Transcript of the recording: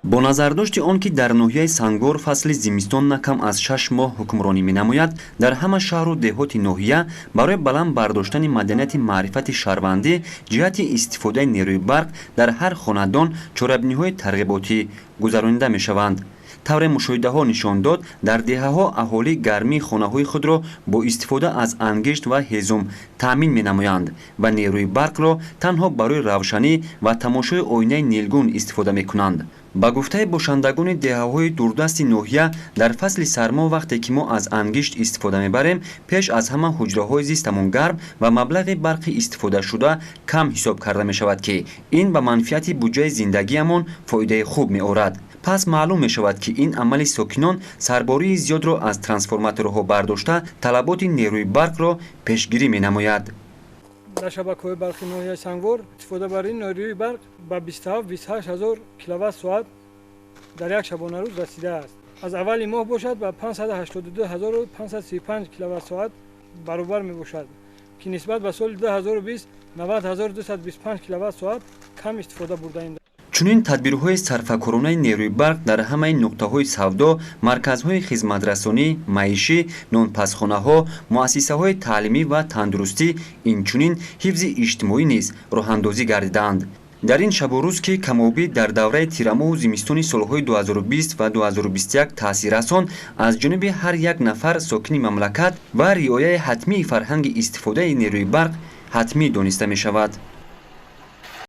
бо назардошти он ки дар ноҳияи Сангор фасли зимистон на кам аз 6 моҳ ҳукмронӣ менамояд, дар ҳама шаҳру деҳоти ноҳия барои баланд бардоштани маданияти маърифати шаҳрвандӣ ҷиҳати истифодаи нерӯи барқ дар ҳар хонадон чорабиниҳои тарғиботӣ гузаронида мешаванд. тавре мушоҳидаҳо нишон дод, дар деҳаҳо аҳолӣ гармии хонаҳои худро бо истифода аз ангишт ва ҳезум таъмин менамоянд ва нерӯи барқро танҳо барои равшанӣ ва тамошои оинаи нилгун истифода мекунанд. ба гуфтаи бошандагони деҳаҳои дурдасти ноҳия, дар фасли сармо вақте ки мо аз ангишт истифода мебарем, пеш аз ҳама ҳуҷраҳои зистамон гарм ва маблағи барқи истифодашуда кам ҳисоб карда мешавад ки ин ба манфиати буҷаи зиндагиамон фоидаи хуб меорад. пас маълум мешавад ки ин амали сокинон сарбории зиёдро аз трансформаторҳо бардошта талаботи нерӯи барқро пешгирӣ менамояд. дар шабакаҳои барқи ноҳияи Сангор истифода барои нерӯи барқ ба 27-28 ҳазор киловатт-соат дар як шабонарӯз расидааст. аз аввали моҳ бошад ба 582535 киловатт-соат баробар мебошад, ки нисбат ба соли 2020 90225 киловатт-соат кам истифода бурдаем. чунин тадбирҳои сарфакоронаи нерӯи барқ дар ҳамаи нуқтаҳои савдо, марказҳои хизматрасонӣ, маишӣ, нонпазхонаҳо, муассисаҳои таълимӣ ва тандурустӣ, инчунин ҳифзи иҷтимоӣ низ роҳандозӣ гардидаанд. дар ин шабу рӯз ки камобӣ дар давраи тирамоҳу зимистони солҳои 2020 ва 2021 таъсир расон аз ҷониби ҳар як нафар сокини мамлакат ва риояи ҳатмии фарҳанги истифодаи нерӯи барқ ҳатмӣ дониста мешавад.